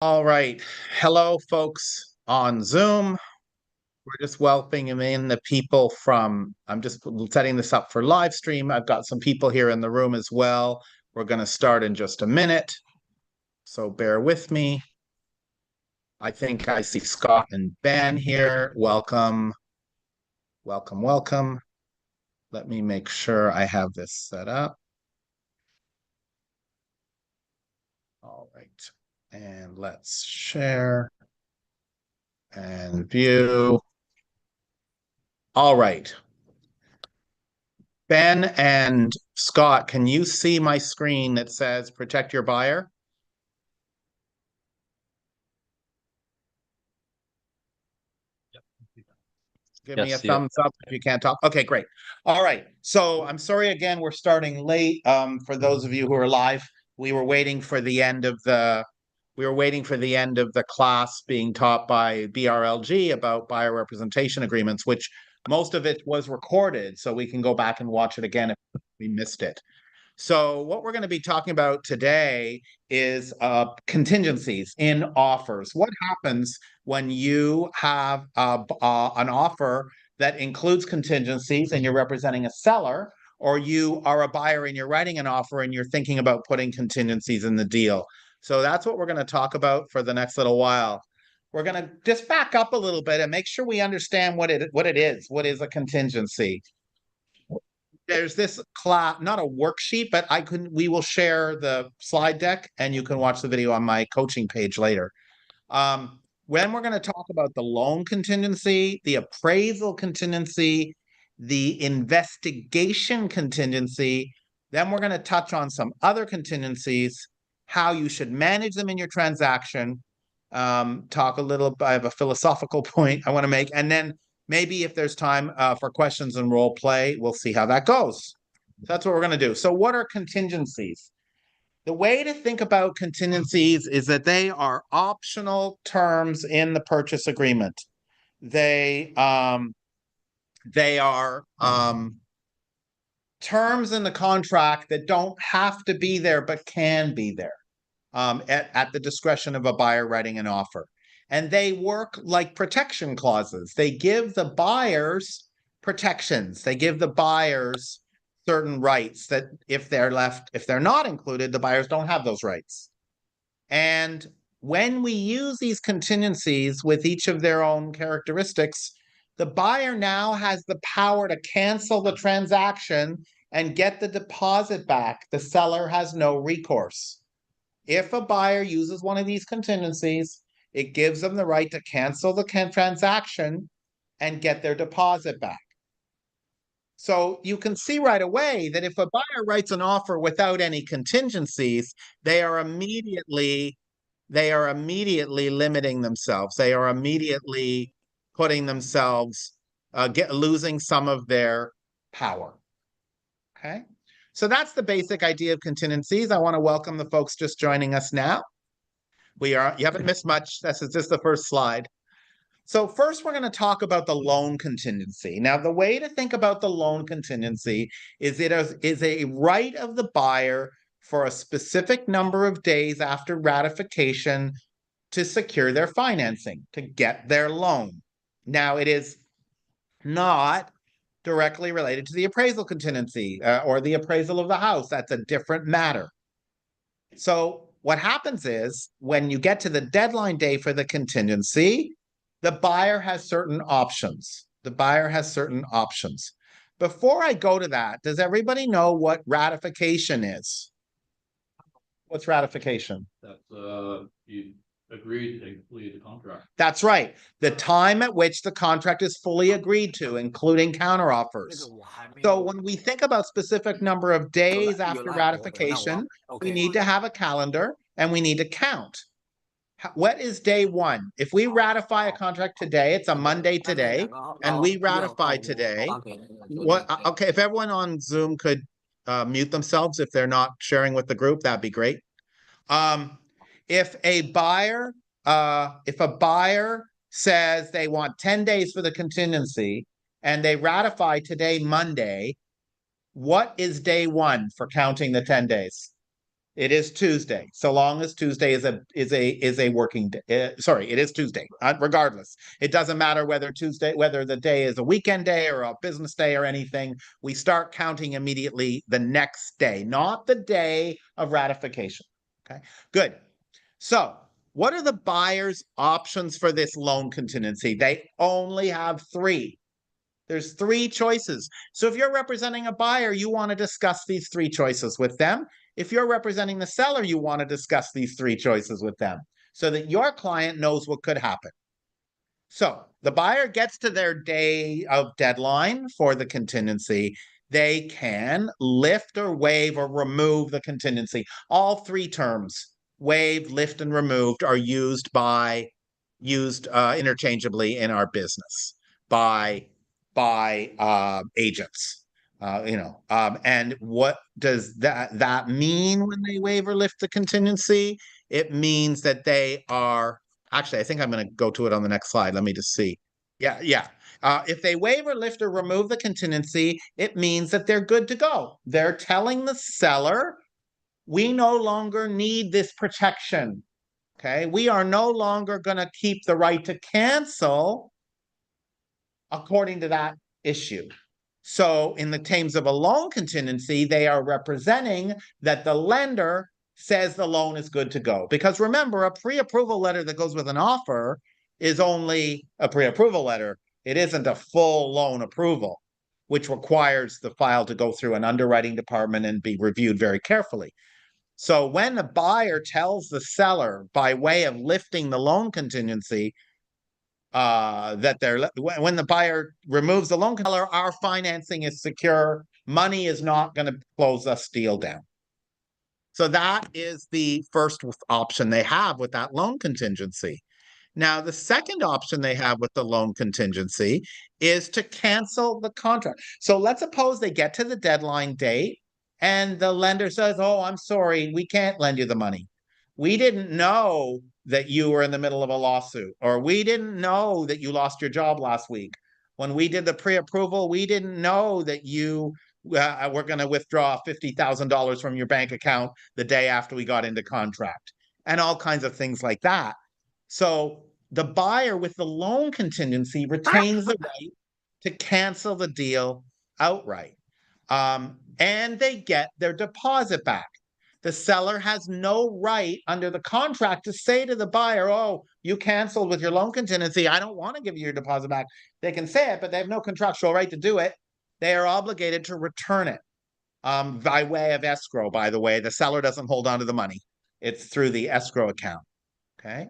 All right. Hello, folks on Zoom. We're just welcoming in the people from, I'm just setting this up for live stream. I've got some people here in the room as well. We're going to start in just a minute. So bear with me. I think I see Scott and Ben here. Welcome. Welcome, welcome. Let me make sure I have this set up. All right. And let's share and view. All right. Ben and Scott, can you see my screen that says protect your buyer? Give me a Yes, yeah. thumbs up if you can't talk. Okay, great. All right. So I'm sorry again, we're starting late. For those of you who are live, we were waiting for the end of the class being taught by BRLG about buyer representation agreements, which most of it was recorded, so we can go back and watch it again if we missed it. So what we're going to be talking about today is contingencies in offers. What happens when you have an offer that includes contingencies and you're representing a seller, or you are a buyer and you're writing an offer and you're thinking about putting contingencies in the deal? So that's what we're going to talk about for the next little while. We're going to just back up a little bit and make sure we understand what it is. What is a contingency? There's this class, not a worksheet, but we will share the slide deck and you can watch the video on my coaching page later. When we're going to talk about the loan contingency, the appraisal contingency, the investigation contingency, then we're going to touch on some other contingencies, how you should manage them in your transaction, talk a little, I have a philosophical point I want to make, and then maybe if there's time for questions and role play, we'll see how that goes. That's what we're going to do. So what are contingencies? The way to think about contingencies is that they are optional terms in the purchase agreement. They are terms in the contract that don't have to be there but can be there at the discretion of a buyer writing an offer. And they work like protection clauses. They give the buyers protections. They give the buyers certain rights that if they're not included, the buyers don't have those rights. And when we use these contingencies with each of their own characteristics, the buyer now has the power to cancel the transaction and get the deposit back. The seller has no recourse. If a buyer uses one of these contingencies, it gives them the right to cancel the transaction and get their deposit back. So you can see right away that if a buyer writes an offer without any contingencies, they are immediately limiting themselves. They are immediately putting themselves losing some of their power. Okay. So that's the basic idea of contingencies. I want to welcome the folks just joining us now. You haven't missed much. This is just the first slide. So first, we're going to talk about the loan contingency. Now, the way to think about the loan contingency is it is a right of the buyer for a specific number of days after ratification to secure their financing, to get their loan. Now, it is not directly related to the appraisal contingency or the appraisal of the house. That's a different matter. So what happens is when you get to the deadline day for the contingency, the buyer has certain options. The buyer has certain options. Before I go to that, does everybody know what ratification is? What's ratification? That you agreed to complete the contract. That's right. The time at which the contract is fully agreed to, including counteroffers. So when we think about specific number of days after ratification, we need to have a calendar and we need to count. What is day one? If we ratify a contract today, it's a Monday today, and we ratify today. Okay, if everyone on Zoom could mute themselves if they're not sharing with the group, that'd be great. If a buyer says they want 10 days for the contingency and they ratify today, Monday, what is day one for counting the 10 days? It is Tuesday, so long as Tuesday is a working day. Sorry, it is Tuesday. Regardless, it doesn't matter whether the day is a weekend day or a business day or anything. We start counting immediately the next day, not the day of ratification. Okay, good. So, what are the buyer's options for this loan contingency? They only have three. There's three choices. So if you're representing a buyer, you want to discuss these three choices with them. If you're representing the seller, you want to discuss these three choices with them so that your client knows what could happen. So the buyer gets to their day of deadline for the contingency. They can lift or waive or remove the contingency. All three terms, waive, lift, and removed, are used interchangeably in our business by agents. And what does that mean when they waive or lift the contingency? It means that they are actually, I think I'm going to go to it on the next slide. Let me just see. Yeah, yeah. If they waive or lift or remove the contingency, it means that they're good to go. They're telling the seller, we no longer need this protection. Okay, we are no longer going to keep the right to cancel according to that issue. So in the terms of a loan contingency, they are representing that the lender says the loan is good to go. Because remember, a pre-approval letter that goes with an offer is only a pre-approval letter. It isn't a full loan approval, which requires the file to go through an underwriting department and be reviewed very carefully. So when the buyer tells the seller by way of lifting the loan contingency, when the buyer removes the loan, our financing is secure. Money is not going to close us deal down. So that is the first option they have with that loan contingency. Now, the second option they have with the loan contingency is to cancel the contract. So let's suppose they get to the deadline date and the lender says, oh, I'm sorry, we can't lend you the money. We didn't know that you were in the middle of a lawsuit, or we didn't know that you lost your job last week. When we did the pre-approval, we didn't know that you were going to withdraw $50,000 from your bank account the day after we got into contract, and all kinds of things like that. So the buyer with the loan contingency retains the right to cancel the deal outright. And they get their deposit back. The seller has no right under the contract to say to the buyer, oh, you canceled with your loan contingency. I don't want to give you your deposit back. They can say it, but they have no contractual right to do it. They are obligated to return it by way of escrow, by the way. The seller doesn't hold on to the money. It's through the escrow account. Okay.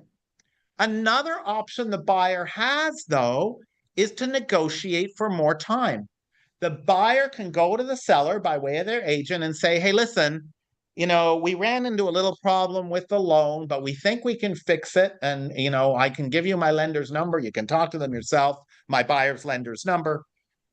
Another option the buyer has, though, is to negotiate for more time. The buyer can go to the seller by way of their agent and say, hey, listen, we ran into a little problem with the loan, but we think we can fix it. And, I can give you my lender's number. You can talk to them yourself, my buyer's lender's number.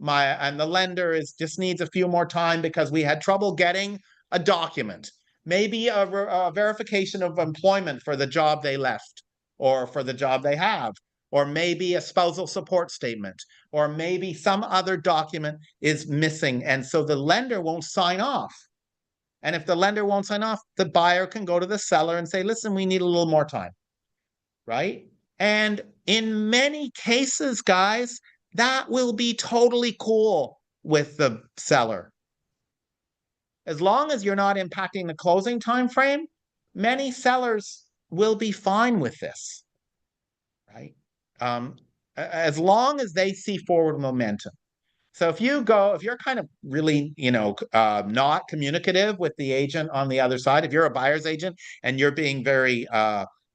And the lender just needs a few more time because we had trouble getting a document, maybe a verification of employment for the job they left or for the job they have, or maybe a spousal support statement, or maybe some other document is missing. And so the lender won't sign off. And if the lender won't sign off, the buyer can go to the seller and say, listen, we need a little more time, right? And in many cases, guys, that will be totally cool with the seller. As long as you're not impacting the closing time frame, many sellers will be fine with this, right? As long as they see forward momentum. So if you're kind of really, not communicative with the agent on the other side, if you're a buyer's agent and you're being very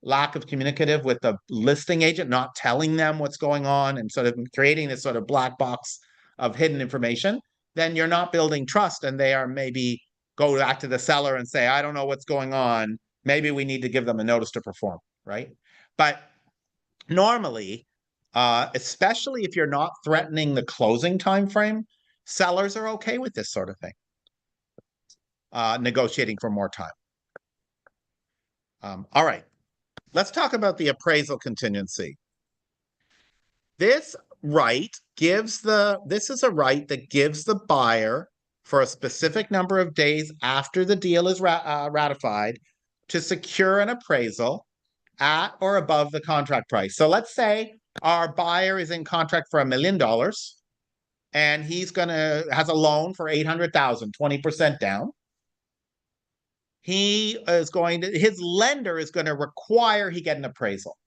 lack of communicative with the listing agent, not telling them what's going on and sort of creating this sort of black box of hidden information, then you're not building trust, and they are maybe go back to the seller and say, I don't know what's going on. Maybe we need to give them a notice to perform, right? But normally, especially if you're not threatening the closing time frame, sellers are okay with this sort of thing, negotiating for more time. All right, let's talk about the appraisal contingency. This is a right that gives the buyer for a specific number of days after the deal is ratified to secure an appraisal at or above the contract price. So let's say our buyer is in contract for $1 million and has a loan for 800,000, 20% down. His lender is going to require he get an appraisal.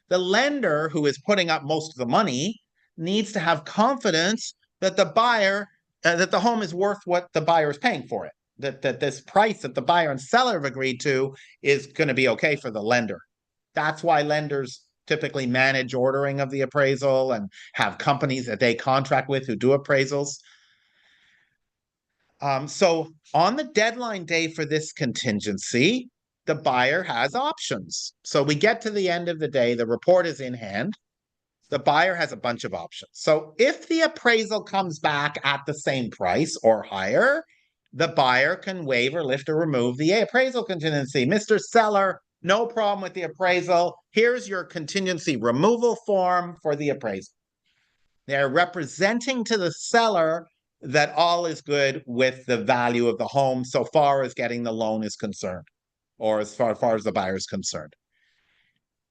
The lender who is putting up most of the money needs to have confidence that that the home is worth what the buyer is paying for it. That this price that the buyer and seller have agreed to is going to be okay for the lender. That's why lenders typically manage ordering of the appraisal and have companies that they contract with who do appraisals. So on the deadline day for this contingency, the buyer has options. So we get to the end of the day, the report is in hand. The buyer has a bunch of options. So if the appraisal comes back at the same price or higher, the buyer can waive or lift or remove the appraisal contingency. Mr. Seller, no problem with the appraisal. Here's your contingency removal form for the appraisal. They're representing to the seller that all is good with the value of the home so far as getting the loan is concerned, or as far as the buyer is concerned.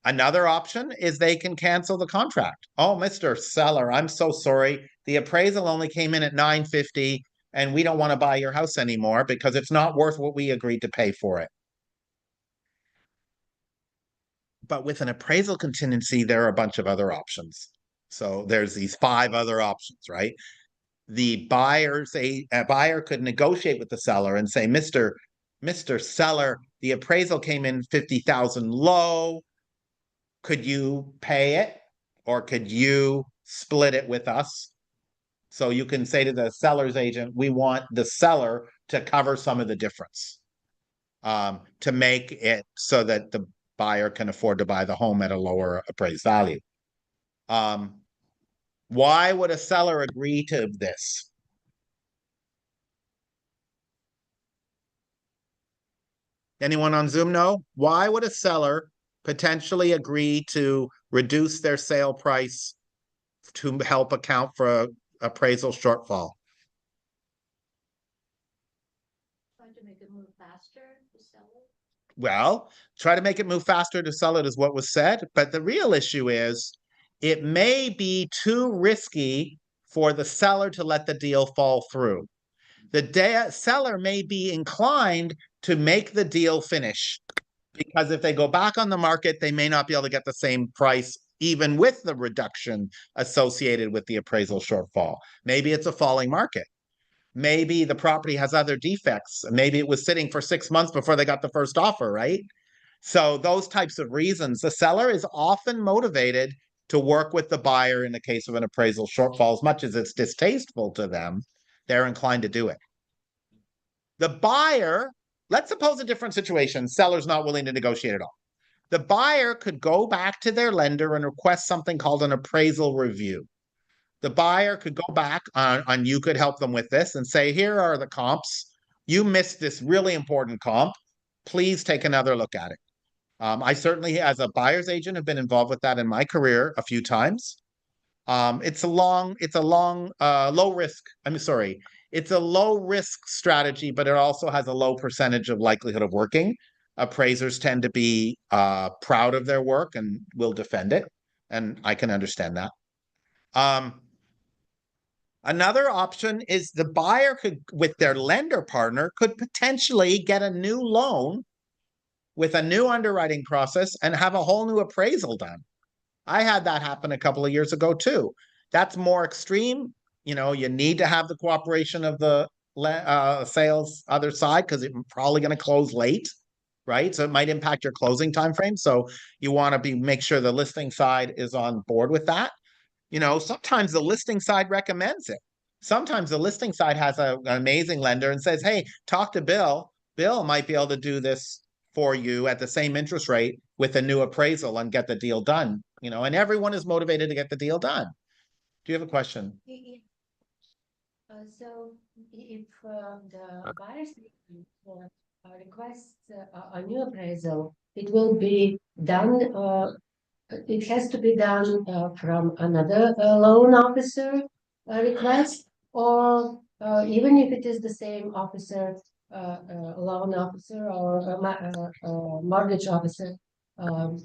Another option is they can cancel the contract. Oh, Mr. Seller, I'm so sorry. The appraisal only came in at 950 and we don't want to buy your house anymore because it's not worth what we agreed to pay for it. But with an appraisal contingency, there are a bunch of other options. So there's these 5 other options, right? A buyer could negotiate with the seller and say, Mr. Seller, the appraisal came in 50,000 low. Could you pay it or could you split it with us? So you can say to the seller's agent, we want the seller to cover some of the difference, to make it so that the buyer can afford to buy the home at a lower appraised value. Why would a seller agree to this? Anyone on Zoom know? Why would a seller potentially agree to reduce their sale price to help account for an appraisal shortfall? Trying to make it move faster to sell it. Well, try to make it move faster to sell it is what was said, but the real issue is it may be too risky for the seller to let the deal fall through. The seller may be inclined to make the deal finish because if they go back on the market, they may not be able to get the same price, even with the reduction associated with the appraisal shortfall. Maybe it's a falling market. Maybe the property has other defects. Maybe it was sitting for 6 months before they got the first offer, right? So those types of reasons, the seller is often motivated to work with the buyer in the case of an appraisal shortfall. As much as it's distasteful to them, they're inclined to do it. The buyer, let's suppose a different situation, seller's not willing to negotiate at all. The buyer could go back to their lender and request something called an appraisal review. The buyer could go back on you could help them with this and say, here are the comps. You missed this really important comp. Please take another look at it. I certainly, as a buyer's agent, have been involved with that in my career a few times. It's a low risk. It's a low risk strategy, but it also has a low percentage of likelihood of working. Appraisers tend to be proud of their work and will defend it, and I can understand that. Another option is the buyer could, with their lender partner, could potentially get a new loan with a new underwriting process and have a whole new appraisal done. I had that happen a couple of years ago too. That's more extreme. You know, you need to have the cooperation of the sales other side because it's probably going to close late, right? So it might impact your closing time frame. So you want to make sure the listing side is on board with that. You know, sometimes the listing side recommends it. Sometimes the listing side has an amazing lender and says, hey, talk to Bill. Bill might be able to do this for you at the same interest rate with a new appraisal and get the deal done. You know, and everyone is motivated to get the deal done. Do you have a question? So if the buyer's requests a new appraisal, it will be done, it has to be done from another loan officer request, or even if it is the same officer, loan officer or mortgage officer, um,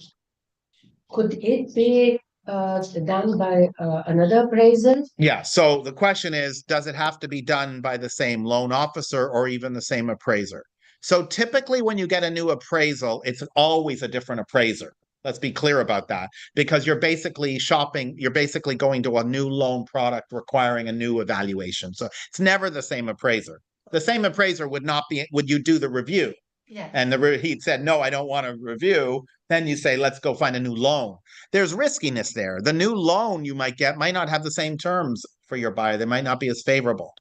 could it be done by another appraiser? Yeah, so the question is, does it have to be done by the same loan officer or even the same appraiser? So typically when you get a new appraisal, it's always a different appraiser. Let's be clear about that because you're basically going to a new loan product requiring a new evaluation. So it's never the same appraiser. The same appraiser would you do the review? Yes. And he said, no, I don't want to review. Then you say, let's go find a new loan. There's riskiness there. The new loan you might get might not have the same terms for your buyer. They might not be as favorable.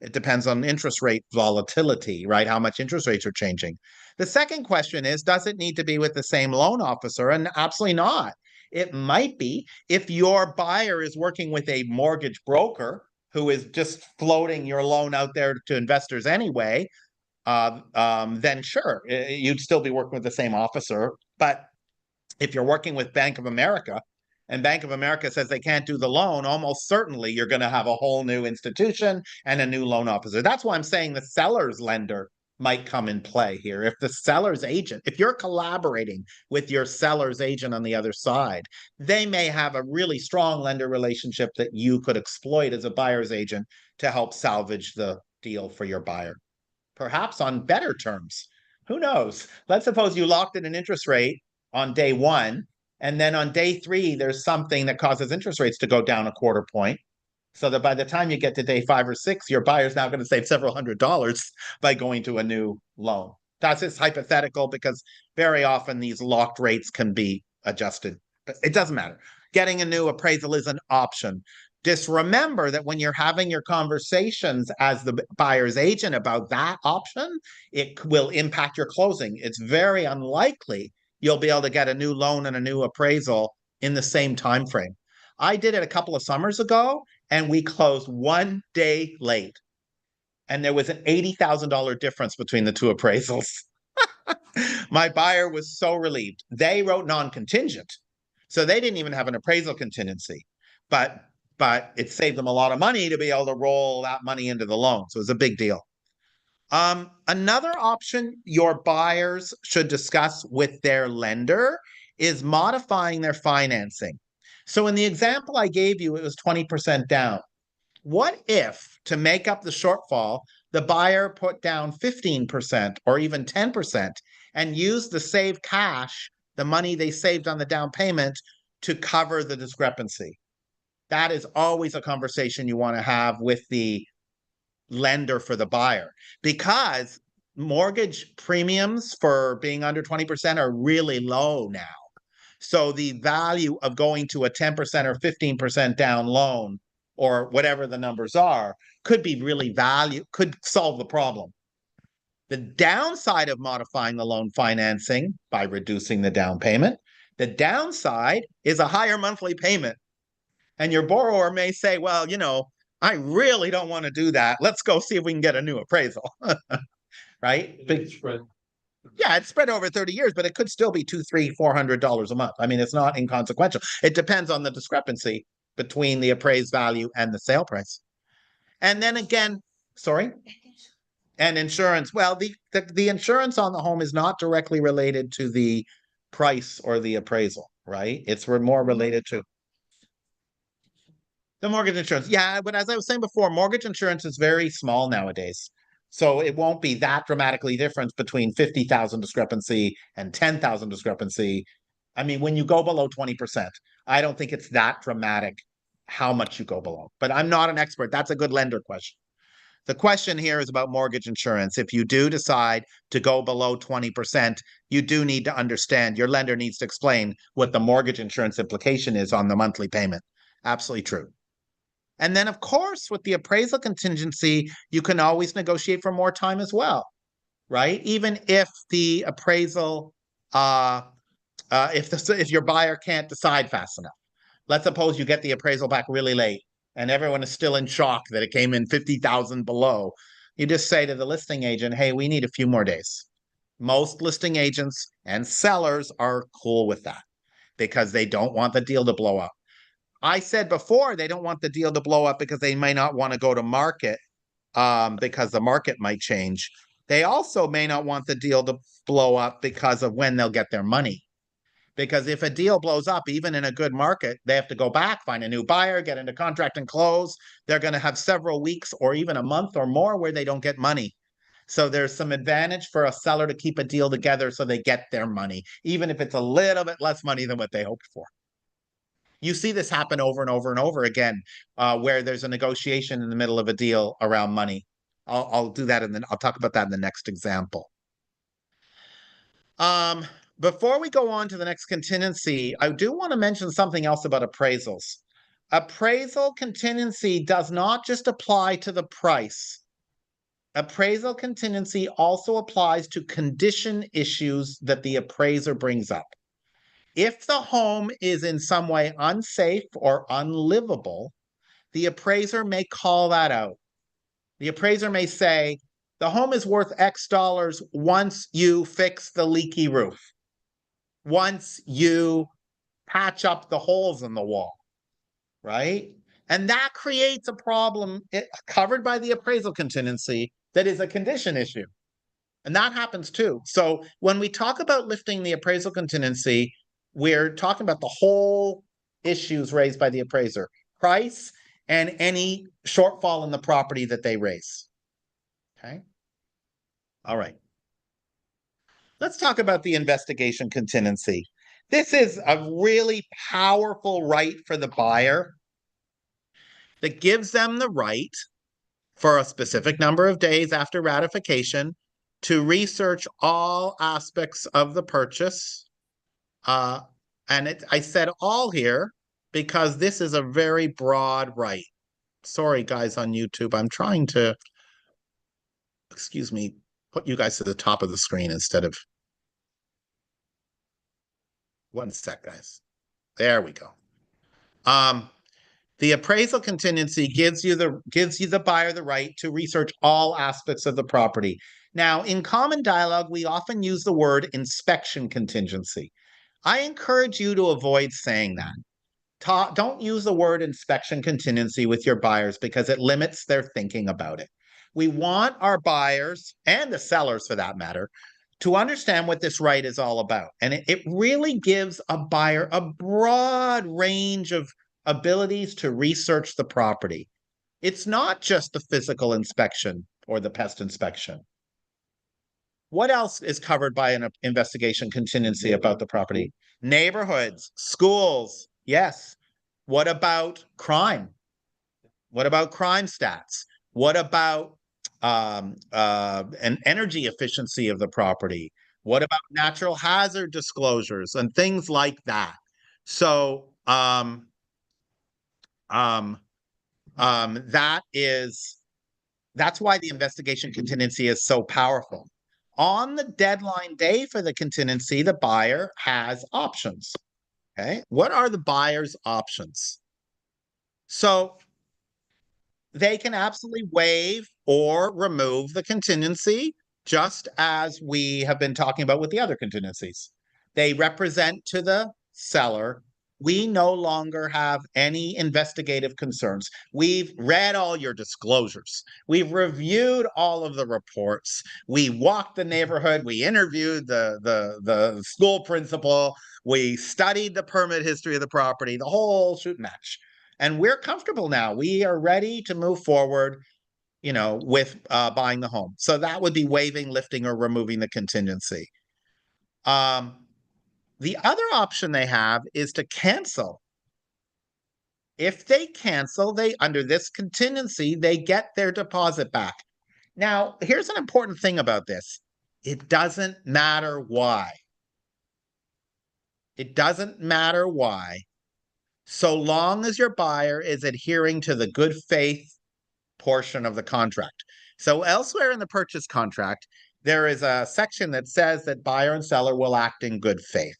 It depends on interest rate volatility, right? How much interest rates are changing. The second question is, does it need to be with the same loan officer? And absolutely not. It might be if your buyer is working with a mortgage broker who is just floating your loan out there to investors anyway, then sure, you'd still be working with the same officer. But if you're working with Bank of America and Bank of America says they can't do the loan, almost certainly you're going to have a whole new institution and a new loan officer. That's why I'm saying the seller's lender might come in play here. If the seller's agent, if you're collaborating with your seller's agent on the other side, they may have a really strong lender relationship that you could exploit as a buyer's agent to help salvage the deal for your buyer, perhaps on better terms. Who knows? Let's suppose you locked in an interest rate on day one, and then on day three, there's something that causes interest rates to go down a quarter point. So that by the time you get to day 5 or 6, your buyer's now going to save several $100s by going to a new loan. That's just hypothetical because very often these locked rates can be adjusted. But it doesn't matter. Getting a new appraisal is an option. Just remember that when you're having your conversations as the buyer's agent about that option, it will impact your closing. It's very unlikely you'll be able to get a new loan and a new appraisal in the same time frame. I did it a couple of summers ago, and we closed one day late. And there was an $80,000 difference between the two appraisals. My buyer was so relieved. They wrote non-contingent, so they didn't even have an appraisal contingency. But it saved them a lot of money to be able to roll that money into the loan. So it was a big deal. Another option your buyers should discuss with their lender is modifying their financing. So in the example I gave you, it was 20% down. What if, to make up the shortfall, the buyer put down 15% or even 10% and used the saved cash, the money they saved on the down payment, to cover the discrepancy? That is always a conversation you want to have with the lender for the buyer, because mortgage premiums for being under 20% are really low now. So the value of going to a 10% or 15% down loan or whatever the numbers are could be really could solve the problem. The downside of modifying the loan financing by reducing the down payment, the downside is a higher monthly payment. And your borrower may say, well, I really don't want to do that. Let's go see if we can get a new appraisal. Right? It's spread. Yeah, it's spread over 30 years, but it could still be $200, $300, $400 a month. I mean, it's not inconsequential. It depends on the discrepancy between the appraised value and the sale price. And then again, sorry? And insurance. Well, the insurance on the home is not directly related to the price or the appraisal, right? It's more related to the mortgage insurance. Yeah, but as I was saying before, mortgage insurance is very small nowadays. So it won't be that dramatically different between 50,000 discrepancy and 10,000 discrepancy. I mean, when you go below 20%, I don't think it's that dramatic how much you go below. But I'm not an expert. That's a good lender question. The question here is about mortgage insurance. If you do decide to go below 20%, you do need to understand, your lender needs to explain what the mortgage insurance implication is on the monthly payment. Absolutely true. And then, of course, with the appraisal contingency, you can always negotiate for more time as well, right? Even if the appraisal, if your buyer can't decide fast enough. Let's suppose you get the appraisal back really late and everyone is still in shock that it came in 50,000 below. You just say to the listing agent, hey, we need a few more days. Most listing agents and sellers are cool with that because they don't want the deal to blow up. I said before, they don't want the deal to blow up because they may not want to go to market because the market might change. They also may not want the deal to blow up because of when they'll get their money. Because if a deal blows up, even in a good market, they have to go back, find a new buyer, get into contract and close. They're going to have several weeks or even a month or more where they don't get money. So there's some advantage for a seller to keep a deal together so they get their money, even if it's a little bit less money than what they hoped for. You see this happen over and over and over again, where there's a negotiation in the middle of a deal around money. I'll do that and then I'll talk about that in the next example. Before we go on to the next contingency, I do want to mention something else about appraisals. Appraisal contingency does not just apply to the price. Appraisal contingency also applies to condition issues that the appraiser brings up. If the home is in some way unsafe or unlivable, the appraiser may call that out. The appraiser may say, the home is worth X dollars once you fix the leaky roof, once you patch up the holes in the wall, right? And that creates a problem covered by the appraisal contingency that is a condition issue. And that happens too. So when we talk about lifting the appraisal contingency, we're talking about the whole issues raised by the appraiser, price and any shortfall in the property that they raise. Okay. All right. Let's talk about the investigation contingency. This is a really powerful right for the buyer that gives them the right for a specific number of days after ratification to research all aspects of the purchase. I said all here because this is a very broad right. Sorry, guys on YouTube. I'm trying to, excuse me, put you guys to the top of the screen instead of. One sec, guys. There we go. The appraisal contingency gives you the buyer the right to research all aspects of the property. Now, in common dialogue, we often use the word inspection contingency. I encourage you to avoid saying that. Don't use the word inspection contingency with your buyers because it limits their thinking about it. We want our buyers, and the sellers for that matter, to understand what this right is all about. And it really gives a buyer a broad range of abilities to research the property. It's not just the physical inspection or the pest inspection. What else is covered by an investigation contingency about the property? Neighborhoods, schools, yes. What about crime? What about crime stats? What about an energy efficiency of the property? What about natural hazard disclosures and things like that? So that's why the investigation contingency is so powerful. On the deadline day for the contingency, the buyer has options. Okay, what are the buyer's options? So they can absolutely waive or remove the contingency, just as we have been talking about with the other contingencies. They represent to the seller, we no longer have any investigative concerns. We've read all your disclosures. We've reviewed all of the reports. We walked the neighborhood. We interviewed the school principal. We studied the permit history of the property, the whole shoot match. And we're comfortable now. We are ready to move forward, with buying the home. So that would be waiving, lifting, or removing the contingency. The other option they have is to cancel. If they cancel, under this contingency, they get their deposit back. Now, here's an important thing about this. It doesn't matter why. It doesn't matter why, so long as your buyer is adhering to the good faith portion of the contract. So elsewhere in the purchase contract, there is a section that says that buyer and seller will act in good faith.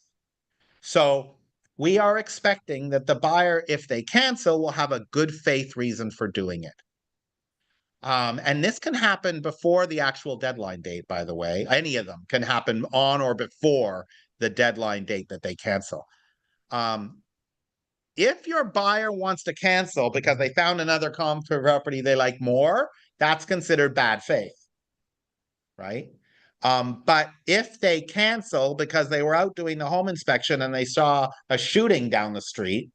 So we are expecting that the buyer, if they cancel, will have a good faith reason for doing it. And this can happen before the actual deadline date, by the way. Any of them can happen on or before the deadline date that they cancel. If your buyer wants to cancel because they found another property they like more, that's considered bad faith, right? But if they cancel because they were out doing the home inspection and they saw a shooting down the street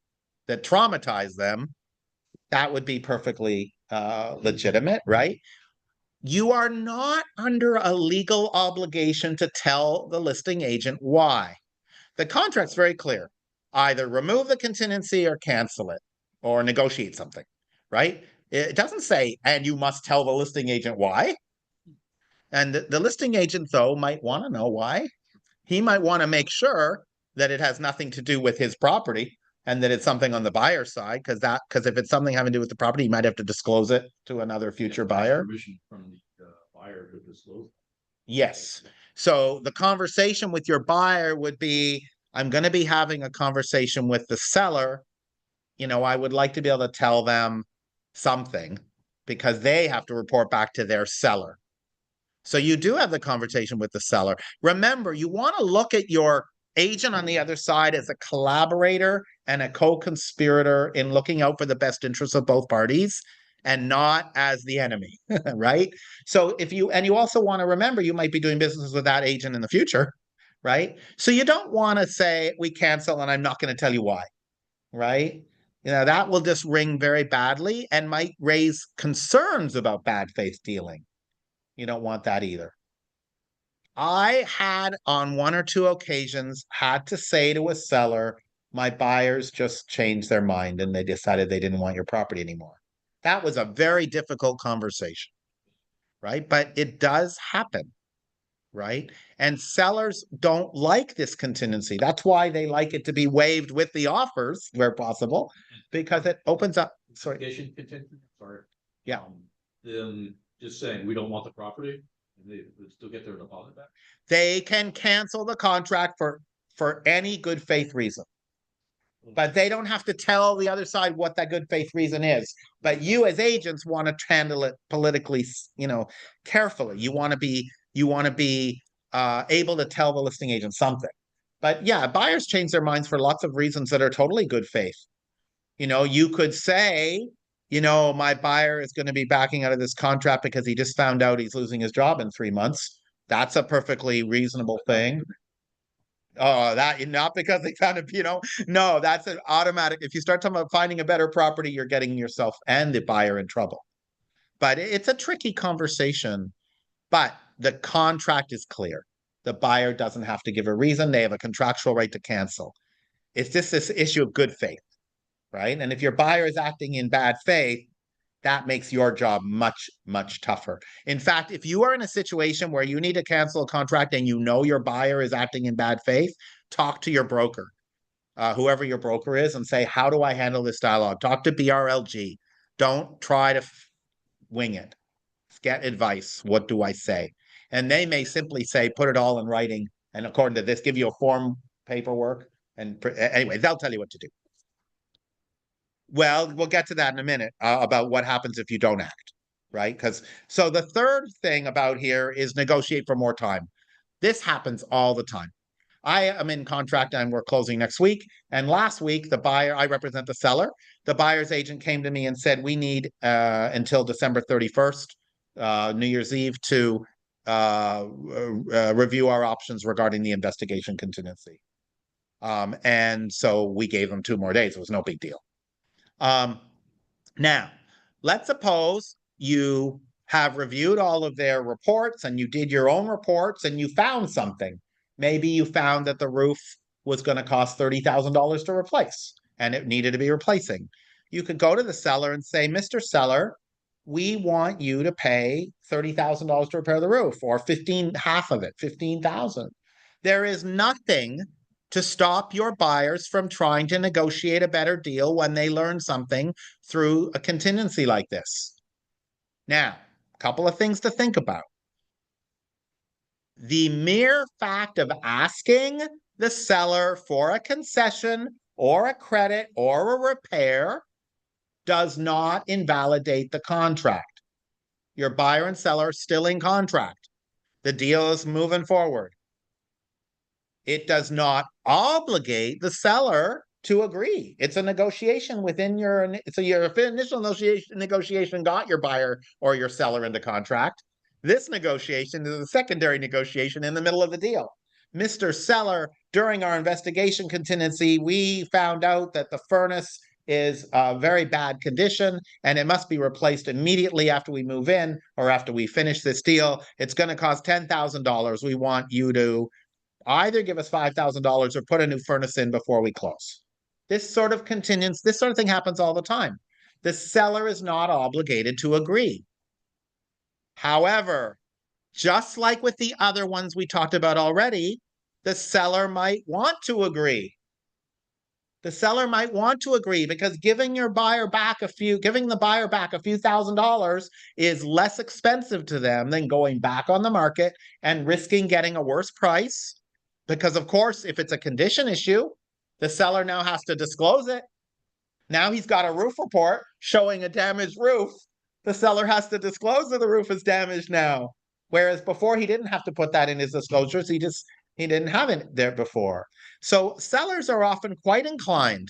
that traumatized them, that would be perfectly legitimate, right? You are not under a legal obligation to tell the listing agent why. The contract's very clear. Either remove the contingency or cancel it or negotiate something, right? It doesn't say, and you must tell the listing agent why. And the listing agent, though, might want to know why. He might want to make sure that it has nothing to do with his property and that it's something on the buyer's side, because if it's something having to do with the property, you might have to disclose it to another future Ask buyer. Permission from the buyer to disclose. Yes. So the conversation with your buyer would be, I'm going to be having a conversation with the seller. I would like to be able to tell them something because they have to report back to their seller. So you do have the conversation with the seller. Remember, you want to look at your agent on the other side as a collaborator and a co-conspirator in looking out for the best interests of both parties and not as the enemy, right? So you also want to remember you might be doing business with that agent in the future, right? So you don't want to say we cancel and I'm not going to tell you why, right? That will just ring very badly and might raise concerns about bad faith dealing. You don't want that either. I had on one or two occasions had to say to a seller, my buyers just changed their mind and they decided they didn't want your property anymore. That was a very difficult conversation, right? But it does happen, right? And sellers don't like this contingency. That's why they like it to be waived with the offers where possible, because it opens up. Sorry. Contingency, sorry. Yeah. Them just saying, we don't want the property, and they would still get their deposit back. They can cancel the contract for any good faith reason. But they don't have to tell the other side what that good faith reason is. But you as agents want to handle it politically, carefully. You want to be able to tell the listing agent something. But yeah, buyers change their minds for lots of reasons that are totally good faith. You could say, my buyer is going to be backing out of this contract because he just found out he's losing his job in 3 months. That's a perfectly reasonable thing. Oh, that not because they found it, no, that's an automatic. If you start talking about finding a better property, you're getting yourself and the buyer in trouble. But it's a tricky conversation. But the contract is clear. The buyer doesn't have to give a reason. They have a contractual right to cancel. It's just this issue of good faith, right? And if your buyer is acting in bad faith, that makes your job much, much tougher. In fact, if you are in a situation where you need to cancel a contract and your buyer is acting in bad faith, talk to your broker, whoever your broker is, and say, how do I handle this dialogue? Talk to BRLG. Don't try to wing it. Get advice. What do I say? And they may simply say, put it all in writing. And according to this, give you a form paperwork. And anyway, they'll tell you what to do. Well, we'll get to that in a minute about what happens if you don't act, right? So the third thing about here is negotiate for more time. This happens all the time. I am in contract and we're closing next week. And last week, the buyer, I represent the seller. The buyer's agent came to me and said, we need until December 31st, New Year's Eve, to review our options regarding the investigation contingency. And so we gave them 2 more days. It was no big deal. Now, let's suppose you have reviewed all of their reports and you did your own reports and you found something. Maybe you found that the roof was going to cost $30,000 to replace and it needed to be replacing. You could go to the seller and say, Mr. Seller, we want you to pay $30,000 to repair the roof, or half of it, $15,000. There is nothing to stop your buyers from trying to negotiate a better deal when they learn something through a contingency like this. Now, a couple of things to think about. The mere fact of asking the seller for a concession or a credit or a repair does not invalidate the contract. Your buyer and seller are still in contract. The deal is moving forward. It does not obligate the seller to agree. It's a negotiation within so your initial negotiation got your buyer or your seller into contract. This negotiation is a secondary negotiation in the middle of the deal. Mr. Seller, during our investigation contingency, we found out that the furnace is a very bad condition and it must be replaced immediately after we move in or after we finish this deal. It's going to cost $10,000. We want you to either give us $5,000 or put a new furnace in before we close. This sort of thing happens all the time. The seller is not obligated to agree. However, just like with the other ones we talked about already, the seller might want to agree. The seller might want to agree because giving the buyer back a few $1,000s is less expensive to them than going back on the market and risking getting a worse price. Because of course, if it's a condition issue, the seller now has to disclose it. Now he's got a roof report showing a damaged roof. The seller has to disclose that the roof is damaged now. Whereas before he didn't have to put that in his disclosures. He didn't have it there before. So sellers are often quite inclined.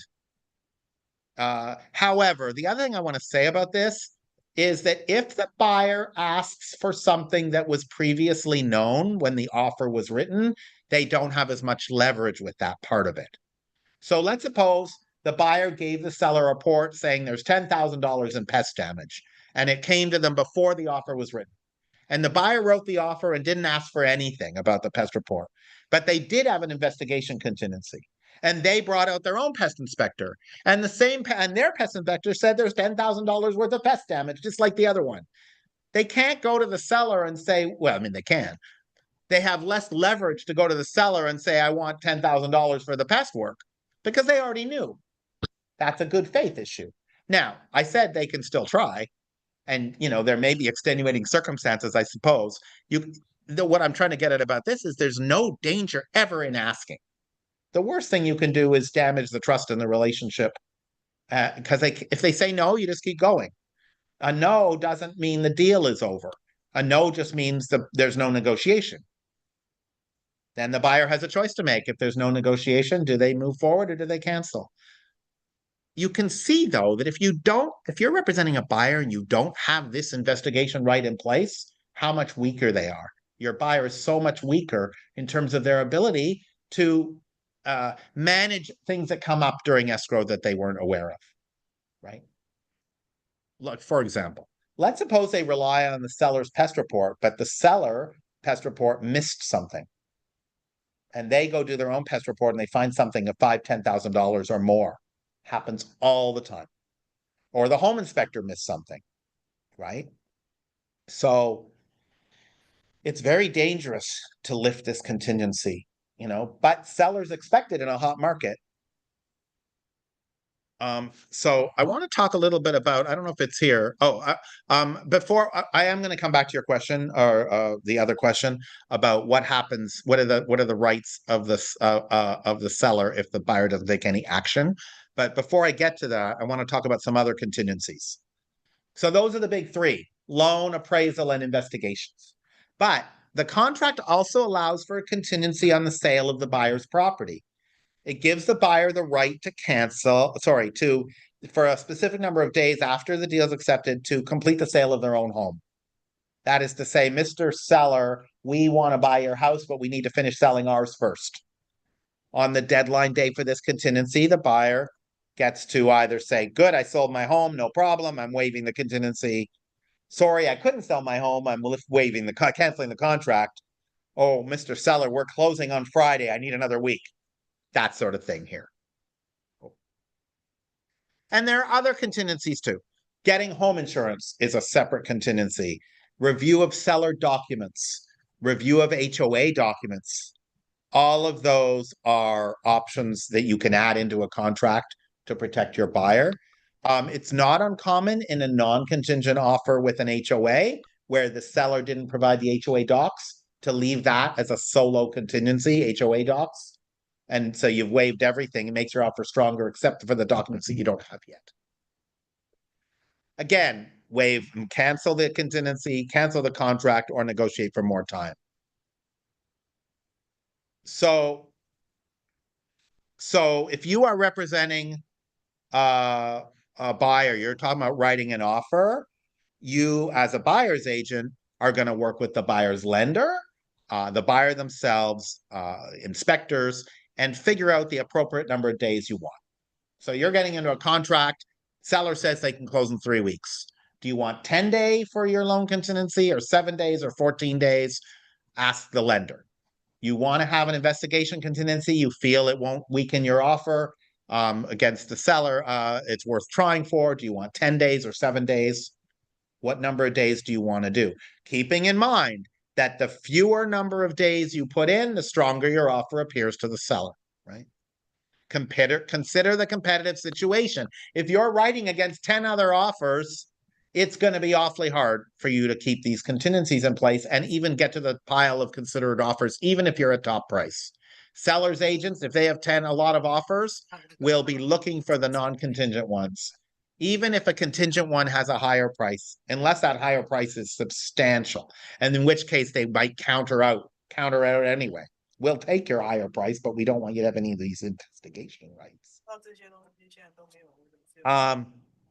However, the other thing I want to say about this is that if the buyer asks for something that was previously known when the offer was written, they don't have as much leverage with that part of it. So let's suppose the buyer gave the seller a report saying there's $10,000 in pest damage, and it came to them before the offer was written. And the buyer wrote the offer and didn't ask for anything about the pest report, but they did have an investigation contingency. And they brought out their own pest inspector, and their pest inspector said there's $10,000 worth of pest damage, just like the other one. They can't go to the seller and say, well, I mean, they can. They have less leverage to go to the seller and say, I want $10,000 for the pest work, because they already knew. That's a good faith issue. Now, I said they can still try, and there may be extenuating circumstances, I suppose. What I'm trying to get at about this is there's no danger ever in asking. The worst thing you can do is damage the trust in the relationship, because if they say no, you just keep going. A no doesn't mean the deal is over. A no just means there's no negotiation. Then the buyer has a choice to make. If there's no negotiation, do they move forward or do they cancel? You can see, though, that if you're representing a buyer and you don't have this investigation right in place, how much weaker they are. Your buyer is so much weaker in terms of their ability to manage things that come up during escrow that they weren't aware of, right? Look, for example, let's suppose they rely on the seller's pest report, but the seller pest report missed something. And they go do their own pest report and they find something of $5,000, $10,000 or more. Happens all the time. Or the home inspector missed something, right? So it's very dangerous to lift this contingency, but sellers expect it in a hot market. So I want to talk a little bit about, I don't know if it's here. Before I am going to come back to your question or the other question about what happens, what are the rights of the seller if the buyer doesn't take any action. But before I get to that, I want to talk about some other contingencies. So those are the big three: loan, appraisal, and investigations. But the contract also allows for a contingency on the sale of the buyer's property. It gives the buyer the right to for a specific number of days after the deal is accepted, to complete the sale of their own home. That is to say, Mr. Seller, we want to buy your house, but we need to finish selling ours first. On the deadline date for this contingency, the buyer gets to either say, good, I sold my home, no problem, I'm waiving the contingency. Sorry, I couldn't sell my home, I'm canceling the contract. Oh, Mr. Seller, we're closing on Friday, I need another week. That sort of thing here. And there are other contingencies too. Getting home insurance is a separate contingency. Review of seller documents, review of HOA documents. All of those are options that you can add into a contract to protect your buyer. It's not uncommon in a non-contingent offer with an HOA where the seller didn't provide the HOA docs to leave that as a solo contingency, HOA docs. And so you've waived everything. It makes your offer stronger, except for the documents that you don't have yet. Again, waive and cancel the contingency, cancel the contract, or negotiate for more time. So So if you are representing a buyer, you're talking about writing an offer, you as a buyer's agent are going to work with the buyer's lender, the buyer themselves, inspectors, and figure out the appropriate number of days you want. So you're getting into a contract, seller says they can close in 3 weeks. Do you want 10-day for your loan contingency or 7 days or 14 days? Ask the lender. You want to have an investigation contingency, you feel it won't weaken your offer against the seller, it's worth trying for. Do you want 10 days or 7 days? What number of days do you want to do? Keeping in mind that the fewer number of days you put in, the stronger your offer appears to the seller, right? Consider the competitive situation. If you're writing against 10 other offers, it's going to be awfully hard for you to keep these contingencies in place and even get to the pile of considered offers, even if you're at top price. Sellers agents, if they have a lot of offers, will be looking for the non-contingent ones, even if a contingent one has a higher price, unless that higher price is substantial, and in which case they might counter out anyway. We'll take your higher price, but we don't want you to have any of these investigation rights.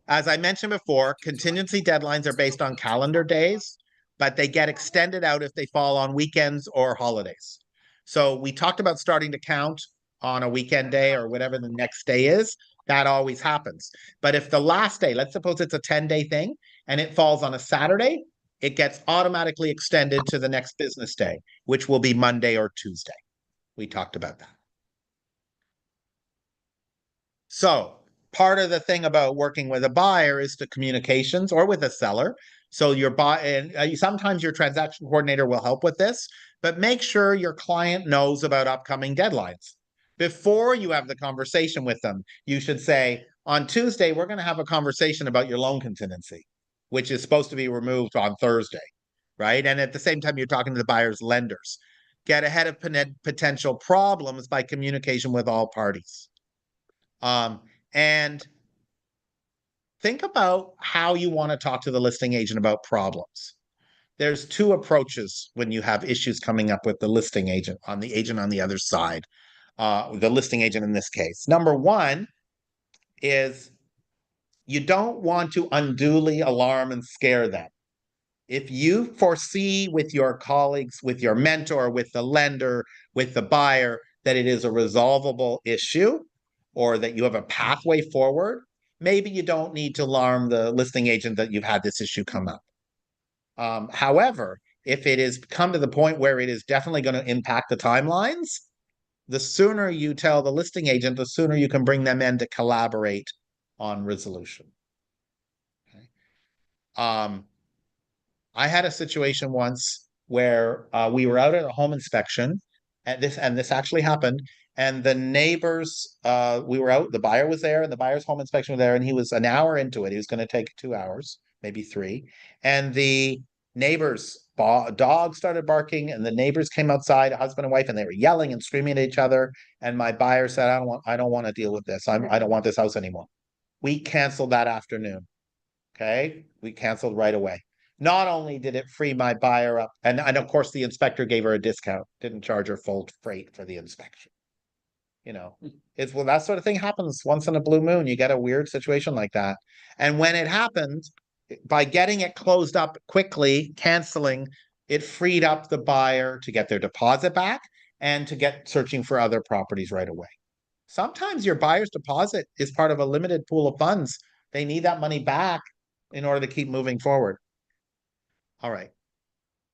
As I mentioned before, contingency deadlines are based on calendar days, but they get extended out if they fall on weekends or holidays. So we talked about starting to count on a weekend day or whatever the next day is. That always happens. But if the last day, let's suppose it's a 10-day thing and it falls on a Saturday, it gets automatically extended to the next business day, which will be Monday or Tuesday. We talked about that. So part of the thing about working with a buyer is the communications, or with a seller. So sometimes your transaction coordinator will help with this, but make sure your client knows about upcoming deadlines. Before you have the conversation with them, you should say, on Tuesday, we're going to have a conversation about your loan contingency, which is supposed to be removed on Thursday, right? And at the same time, you're talking to the buyer's lenders. Get ahead of potential problems by communication with all parties. And think about how you want to talk to the listing agent about problems. There's two approaches when you have issues coming up with the listing agent on the other side, the listing agent in this case. Number one is you don't want to unduly alarm and scare them. If you foresee with your colleagues, with your mentor, with the lender, with the buyer, that it is a resolvable issue or that you have a pathway forward, maybe you don't need to alarm the listing agent that you've had this issue come up. However, if it has come to the point where it is definitely going to impact the timelines, the sooner you tell the listing agent, the sooner you can bring them in to collaborate on resolution. Okay. I had a situation once where we were out at a home inspection, and this actually happened. And the neighbors, we were out, the buyer was there, and the buyer's home inspection was there, and he was an hour into it. He was going to take 2 hours, maybe 3. And the neighbors' dog started barking, and the neighbors came outside, husband and wife, and they were yelling and screaming at each other. And my buyer said, I don't want to deal with this. I don't want this house anymore. We canceled that afternoon. Okay, we canceled right away. Not only did it free my buyer up, and of course the inspector gave her a discount, didn't charge her full freight for the inspection. Well, that sort of thing happens once in a blue moon. You get a weird situation like that. And when it happened, by getting it closed up quickly, canceling, it freed up the buyer to get their deposit back and to get searching for other properties right away. Sometimes your buyer's deposit is part of a limited pool of funds. They need that money back in order to keep moving forward. All right.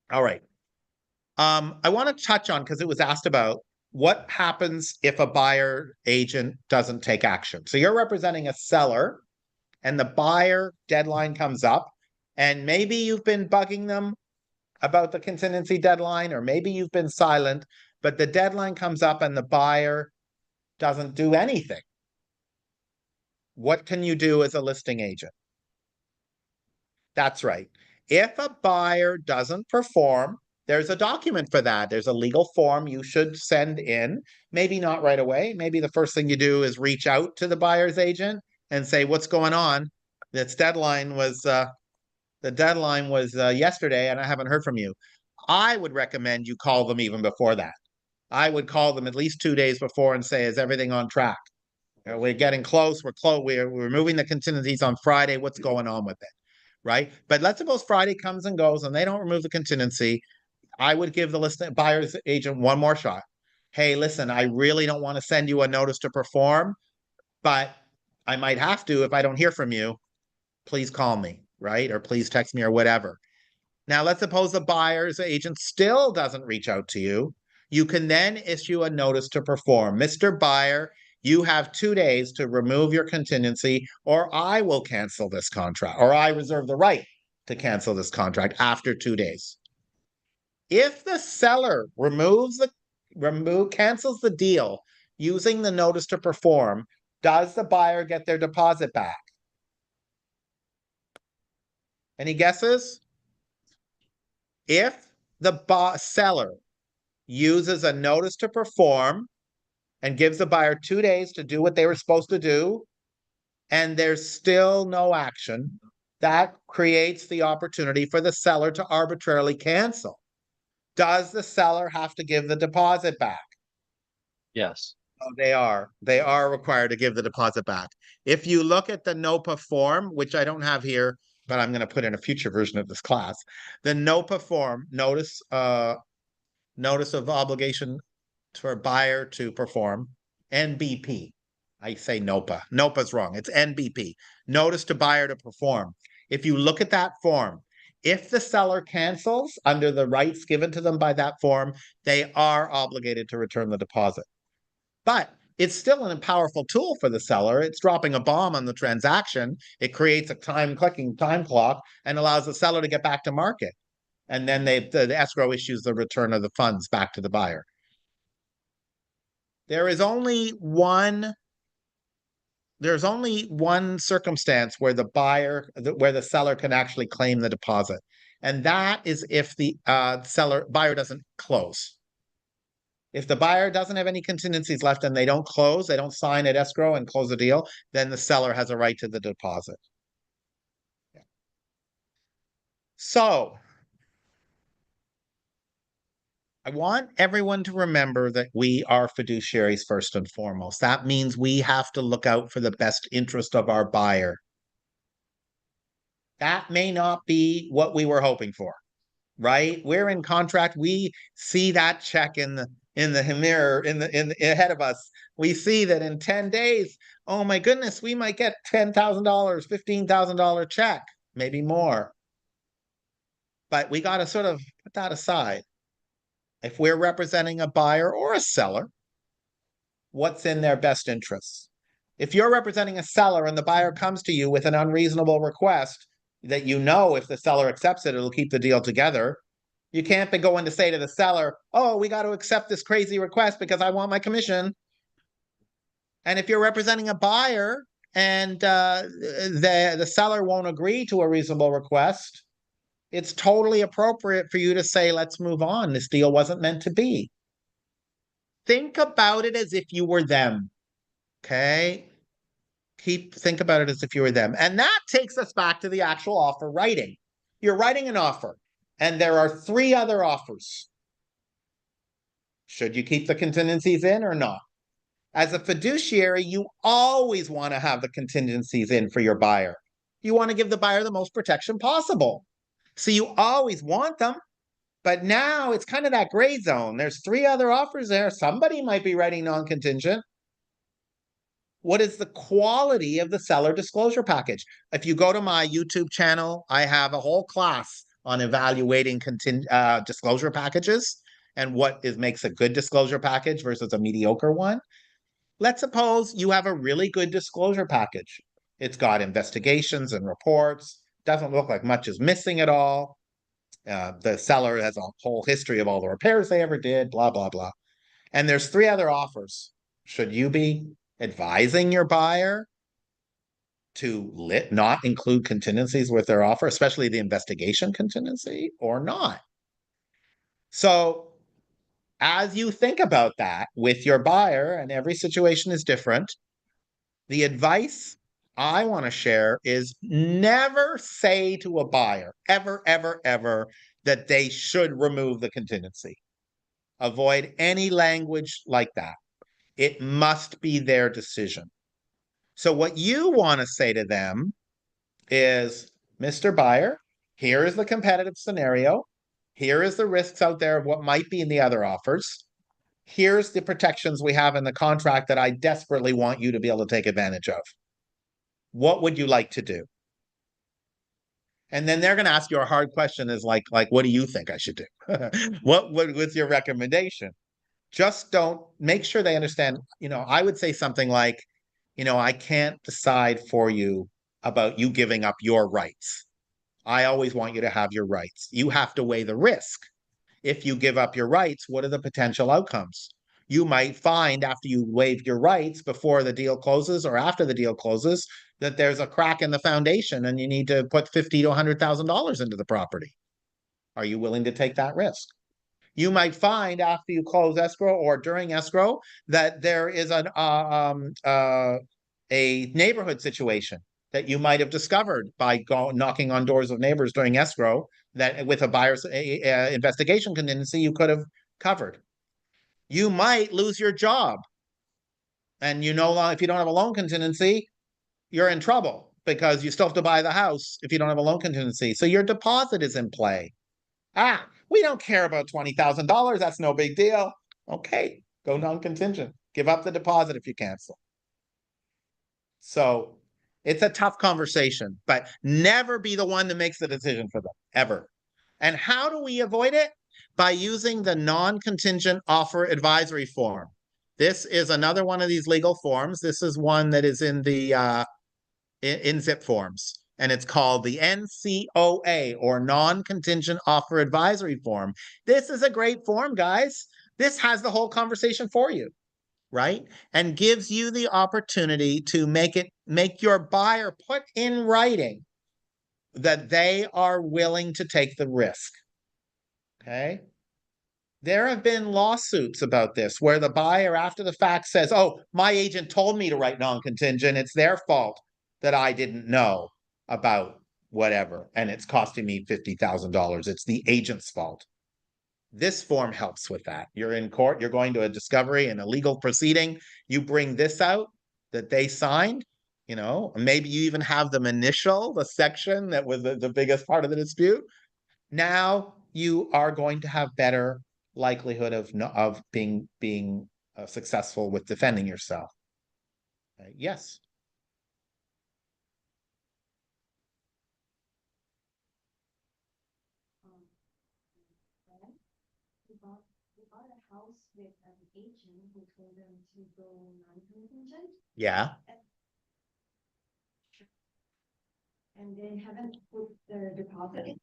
I want to touch on, because it was asked about, what happens if a buyer agent doesn't take action. So you're representing a seller and the buyer deadline comes up, and maybe you've been bugging them about the contingency deadline, or maybe you've been silent, but the deadline comes up and the buyer doesn't do anything. What can you do as a listing agent? That's right. If a buyer doesn't perform, there's a document for that. There's a legal form you should send in. Maybe not right away. Maybe the first thing you do is reach out to the buyer's agent and say, what's going on? The deadline was yesterday and I haven't heard from you. I would recommend you call them even before that. I would call them at least 2 days before and say, is everything on track? We're getting close. We're removing the contingencies on Friday. What's going on with it? Right. But let's suppose Friday comes and goes and they don't remove the contingency. I would give the buyer's agent one more shot. Hey, listen, I really don't want to send you a notice to perform, but I might have to if I don't hear from you. Please call me, right? Or please text me or whatever. Now, let's suppose the buyer's agent still doesn't reach out to you. You can then issue a notice to perform. Mr. Buyer, you have 2 days to remove your contingency, or I will cancel this contract, or I reserve the right to cancel this contract after 2 days. If the seller cancels the deal using the notice to perform, does the buyer get their deposit back? Any guesses? If the seller uses a notice to perform and gives the buyer 2 days to do what they were supposed to do, and there's still no action, that creates the opportunity for the seller to arbitrarily cancel. Does the seller have to give the deposit back? Yes. Oh, they are. They are required to give the deposit back. If you look at the NOPA form, which I don't have here, but I'm going to put in a future version of this class, the NOPA form, notice of obligation for a buyer to perform, NBP. I say NOPA. NOPA's wrong. It's NBP. Notice to buyer to perform. If you look at that form, if the seller cancels under the rights given to them by that form, they are obligated to return the deposit. But it's still a powerful tool for the seller. It's dropping a bomb on the transaction. It creates a clicking time clock and allows the seller to get back to market. And then the escrow issues the return of the funds back to the buyer. There's only one circumstance where the seller can actually claim the deposit. And that is if the buyer doesn't close. If the buyer doesn't have any contingencies left and they don't close, they don't sign at escrow and close the deal, then the seller has a right to the deposit. Yeah. So I want everyone to remember that we are fiduciaries first and foremost. That means we have to look out for the best interest of our buyer. That may not be what we were hoping for, right? We're in contract. We see that check in the mirror in the ahead of us. We see that in 10 days, oh my goodness, we might get $10,000, $15,000 check, maybe more. But we got to sort of put that aside. If we're representing a buyer or a seller, what's in their best interests? If you're representing a seller and the buyer comes to you with an unreasonable request that you know if the seller accepts it, it'll keep the deal together. You can't be going to say to the seller, oh, we got to accept this crazy request because I want my commission. And if you're representing a buyer and the seller won't agree to a reasonable request, it's totally appropriate for you to say, let's move on. This deal wasn't meant to be. Think about it as if you were them. Okay? Think about it as if you were them. And that takes us back to the actual offer writing. You're writing an offer, and there are 3 other offers. Should you keep the contingencies in or not? As a fiduciary, you always want to have the contingencies in for your buyer. You want to give the buyer the most protection possible. So you always want them. But now it's kind of that gray zone. There's 3 other offers there. Somebody might be writing non-contingent. What is the quality of the seller disclosure package? If you go to my YouTube channel, I have a whole class on evaluating disclosure packages and what makes a good disclosure package versus a mediocre one. Let's suppose you have a really good disclosure package. It's got investigations and reports. Doesn't look like much is missing at all. The seller has a whole history of all the repairs they ever did, blah, blah, blah. And there's 3 other offers. Should you be advising your buyer to not include contingencies with their offer, especially the investigation contingency, or not? So as you think about that with your buyer, and every situation is different, the advice I want to share is never say to a buyer, ever, ever, ever, that they should remove the contingency. Avoid any language like that. It must be their decision. So what you want to say to them is, Mr. Buyer, here is the competitive scenario. Here is the risks out there of what might be in the other offers. Here's the protections we have in the contract that I desperately want you to be able to take advantage of. What would you like to do? And then they're going to ask you a hard question is like, what do you think I should do? What's your recommendation? Just don't make sure they understand. I would say something like, I can't decide for you about you giving up your rights. I always want you to have your rights. You have to weigh the risk. If you give up your rights, what are the potential outcomes? You might find after you waive your rights before the deal closes or after the deal closes that there's a crack in the foundation and you need to put $50,000 to $100,000 into the property. Are you willing to take that risk? You might find after you close escrow or during escrow that there is a neighborhood situation that you might have discovered by knocking on doors of neighbors during escrow that with a buyer's investigation contingency you could have covered. You might lose your job. And if you don't have a loan contingency, you're in trouble because you still have to buy the house if you don't have a loan contingency. So your deposit is in play. We don't care about $20,000. That's no big deal. Okay, go non-contingent. Give up the deposit if you cancel. So it's a tough conversation, but never be the one that makes the decision for them, ever. And how do we avoid it? By using the non-contingent offer advisory form. This is another one of these legal forms. This is one that is in the in zip forms. And it's called the NCOA or non-contingent offer advisory form. This is a great form, guys. This has the whole conversation for you, right? And gives you the opportunity to make your buyer put in writing that they are willing to take the risk. Okay? There have been lawsuits about this where the buyer after the fact says, oh, my agent told me to write non-contingent. It's their fault that I didn't know about whatever. And it's costing me $50,000. It's the agent's fault. This form helps with that. You're in court, you're going to a discovery and a legal proceeding. You bring this out that they signed, maybe you even have them initial the section that was the biggest part of the dispute. Now you are going to have better likelihood of being successful with defending yourself. Yes. We bought a house with an agent who told them to go non-contingent. Yeah. And they haven't put their deposit in.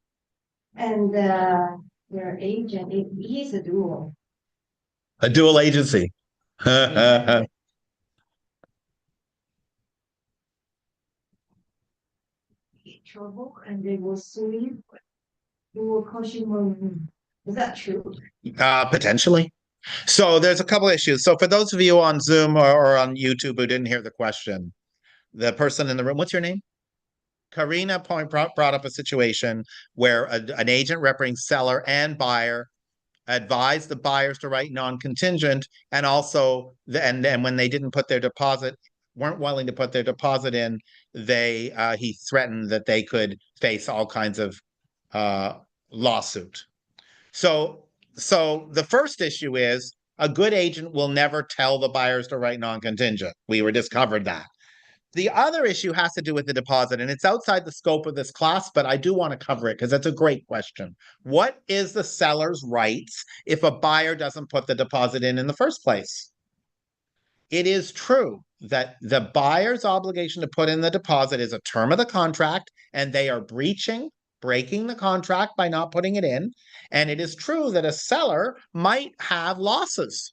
And their agent, he's a dual. A dual agency. Trouble and they will sue you. It will cost you more money. Is that true? Potentially. So there's a couple issues. So for those of you on Zoom or on YouTube who didn't hear the question, the person in the room, what's your name? Karina brought up a situation where an agent representing seller and buyer advised the buyers to write non-contingent, and also and when they didn't put their deposit, weren't willing to put their deposit in, he threatened that they could face all kinds of lawsuit. So the first issue is a good agent will never tell the buyers to write non-contingent. We discovered that. The other issue has to do with the deposit, and it's outside the scope of this class, but I do want to cover it because that's a great question. What is the seller's rights if a buyer doesn't put the deposit in the first place? It is true that the buyer's obligation to put in the deposit is a term of the contract, and they are breaking the contract by not putting it in. And it is true that a seller might have losses.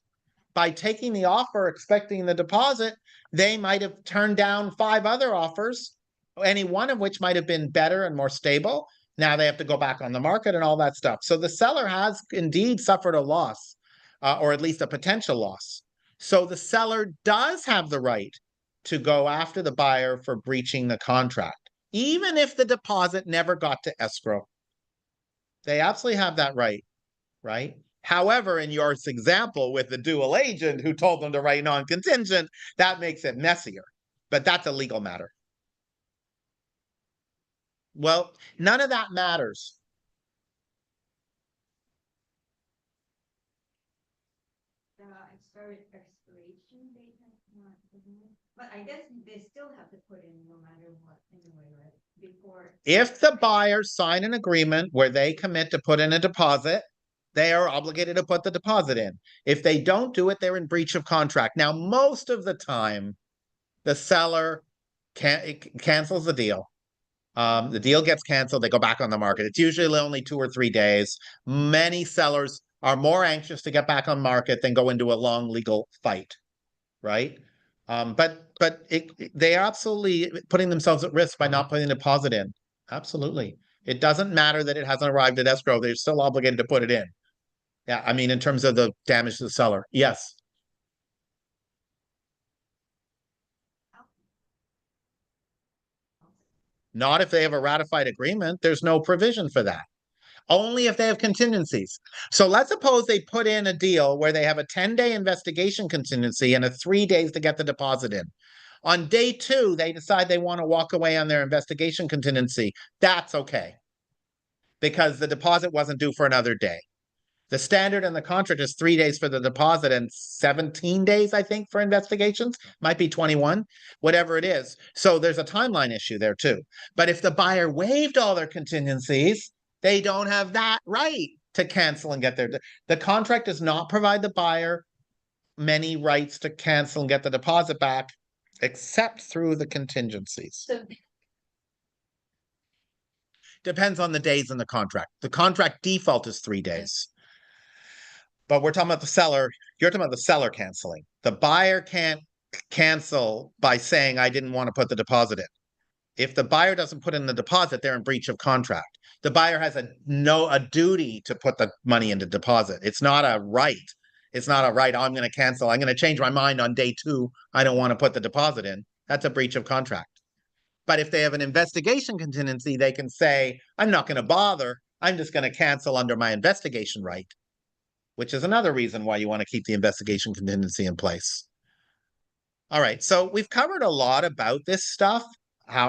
By taking the offer, expecting the deposit, they might have turned down 5 other offers, any one of which might have been better and more stable. Now they have to go back on the market and all that stuff. So the seller has indeed suffered a loss, or at least a potential loss. So the seller does have the right to go after the buyer for breaching the contract, even if the deposit never got to escrow. They absolutely have that right, right? However, in your example with the dual agent who told them to write non-contingent, that makes it messier. But that's a legal matter. Well, none of that matters. The expiration date has not, isn't it? But I guess they still have to put in no matter what anyway, right? Before. If the buyers sign an agreement where they commit to put in a deposit, they are obligated to put the deposit in. If they don't do it, they're in breach of contract. Now, most of the time, the seller cancels the deal. The deal gets canceled, they go back on the market. It's usually only 2 or 3 days. Many sellers are more anxious to get back on market than go into a long legal fight, right? They are absolutely putting themselves at risk by not putting a deposit in. Absolutely. It doesn't matter that it hasn't arrived at escrow, they're still obligated to put it in. Yeah, I mean, in terms of the damage to the seller, yes. Not if they have a ratified agreement. There's no provision for that. Only if they have contingencies. So let's suppose they put in a deal where they have a 10-day investigation contingency and a 3 days to get the deposit in. On day 2, they decide they want to walk away on their investigation contingency. That's okay. Because the deposit wasn't due for another day. The standard in the contract is 3 days for the deposit and 17 days, I think, for investigations. Might be 21, whatever it is. So there's a timeline issue there too. But if the buyer waived all their contingencies, they don't have that right to cancel and get the contract does not provide the buyer many rights to cancel and get the deposit back, except through the contingencies. So Depends on the days in the contract. The contract default is 3 days. But we're talking about the seller. You're talking about the seller canceling. The buyer can't cancel by saying, I didn't want to put the deposit in. If the buyer doesn't put in the deposit, they're in breach of contract. The buyer has a duty to put the money into deposit. It's not a right. It's not a right. I'm going to cancel. I'm going to change my mind on day 2. I don't want to put the deposit in. That's a breach of contract. But if they have an investigation contingency, they can say, I'm not going to bother. I'm just going to cancel under my investigation right, which is another reason why you want to keep the investigation contingency in place. All right, so we've covered a lot about this stuff,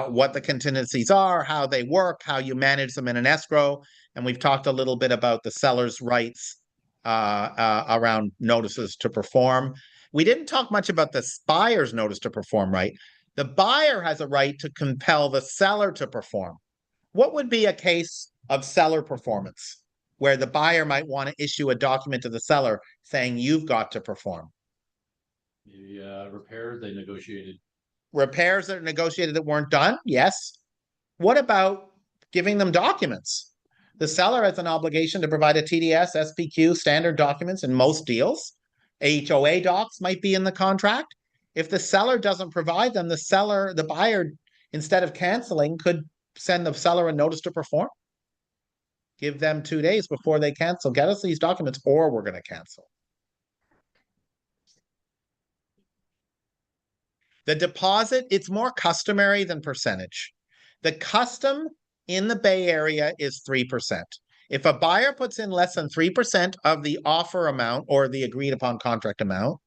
what the contingencies are, how they work, how you manage them in an escrow, and we've talked a little bit about the seller's rights around notices to perform. We didn't talk much about the buyer's notice to perform right. The buyer has a right to compel the seller to perform. What would be a case of seller performance where the buyer might want to issue a document to the seller saying you've got to perform? The repairs they negotiated. Repairs that are negotiated that weren't done? Yes. What about giving them documents? The seller has an obligation to provide a TDS, SPQ, standard documents in most deals. HOA docs might be in the contract. If the seller doesn't provide them, the buyer, instead of canceling, could send the seller a notice to perform. Give them 2 days before they cancel. Get us these documents or we're going to cancel. The deposit, it's more customary than percentage. The custom in the Bay Area is 3%. If a buyer puts in less than 3% of the offer amount or the agreed upon contract amount,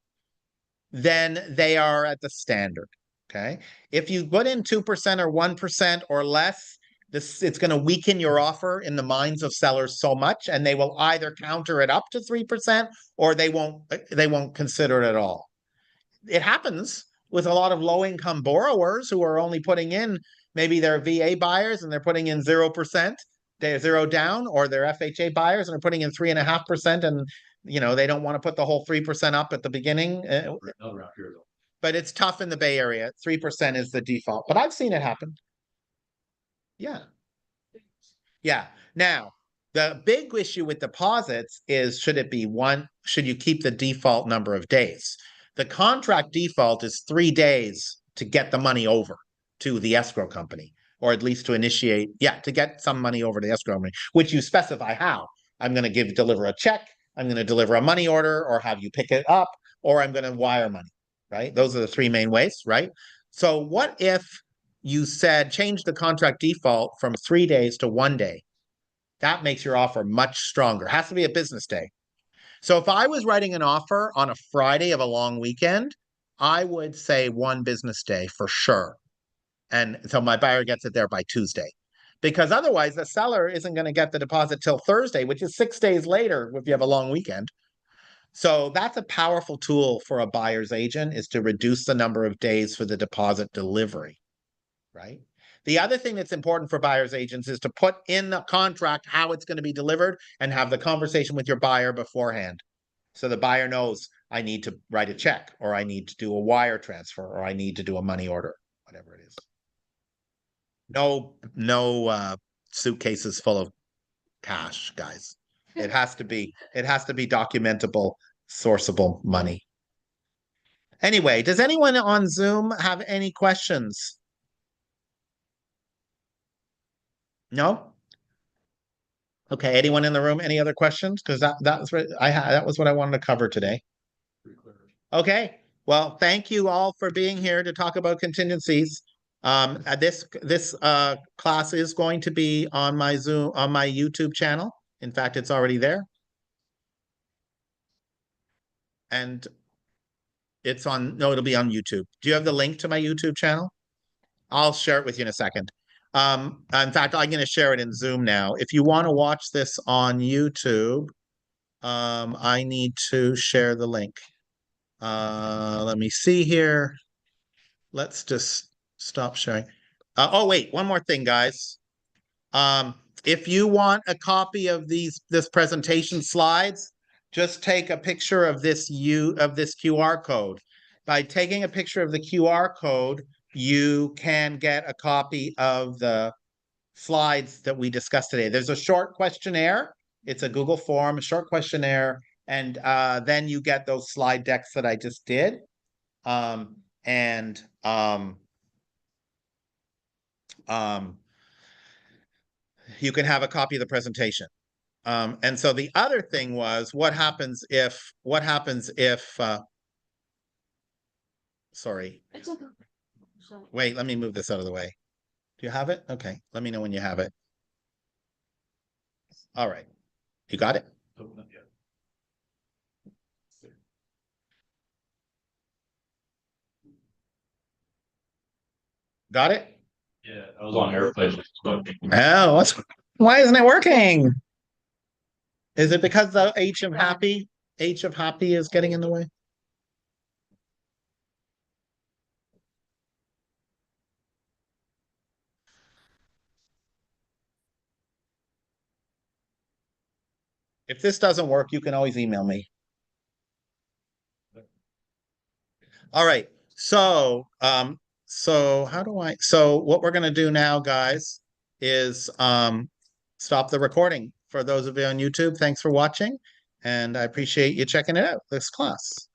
then they are at the standard, okay? If you put in 2% or 1% or less, it's going to weaken your offer in the minds of sellers so much, and they will either counter it up to 3% or they won't consider it at all. It happens with a lot of low-income borrowers who are only putting in, maybe they're VA buyers and they're putting in 0%, they're 0 down, or they're FHA buyers and they're putting in 3.5%, and they don't want to put the whole 3% up at the beginning. Not around here though. But it's tough in the Bay Area. 3% is the default, but I've seen it happen. Yeah. Yeah. Now, the big issue with deposits is should you keep the default number of days? The contract default is 3 days to get the money over to the escrow company, or at least to initiate, to get some money over to the escrow company, which you specify how. I'm going to deliver a check, I'm going to deliver a money order, or have you pick it up, or I'm going to wire money, right? Those are the 3 main ways, right? So what if you said change the contract default from 3 days to 1 day? That makes your offer much stronger. Has to be a business day. So if I was writing an offer on a Friday of a long weekend, I would say 1 business day for sure. And so my buyer gets it there by Tuesday. Because otherwise the seller isn't going to get the deposit till Thursday, which is 6 days later if you have a long weekend. So that's a powerful tool for a buyer's agent, is to reduce the number of days for the deposit delivery, right? The other thing that's important for buyer's agents is to put in the contract how it's going to be delivered and have the conversation with your buyer beforehand. So the buyer knows, I need to write a check, or I need to do a wire transfer, or I need to do a money order, whatever it is. No suitcases full of cash, guys. It has to be documentable, sourceable money. Anyway, does anyone on Zoom have any questions? No? Okay, anyone in the room, any other questions? Because that was what that was what I wanted to cover today. Pretty clear. Okay, well, thank you all for being here to talk about contingencies. This class is going to be on my YouTube channel. In fact, it's already there. And it'll be on YouTube. Do you have the link to my YouTube channel? I'll share it with you in a second. In fact, I'm going to share it in Zoom now. If you want to watch this on YouTube, I need to share the link. Let me see here. Let's just stop sharing. Oh, wait, one more thing, guys. If you want a copy of this presentation slides, just take a picture of this QR code. By taking a picture of the QR code, you can get a copy of the slides that we discussed today. There's a short questionnaire. It's a Google form, a short questionnaire, and then you get those slide decks that I just did. You can have a copy of the presentation. And so the other thing was, what happens if sorry. It's okay. Sorry. Wait, let me move this out of the way. Do you have it? Okay, let me know when you have it. All right, you got it? Oh, not yet. Got it? Yeah, I was on airplane. Oh, why isn't it working? Is it because the H of happy is getting in the way? If this doesn't work, you can always email me. All right. So what we're gonna do now, guys, is stop the recording. For those of you on YouTube, thanks for watching, and I appreciate you checking it out, this class.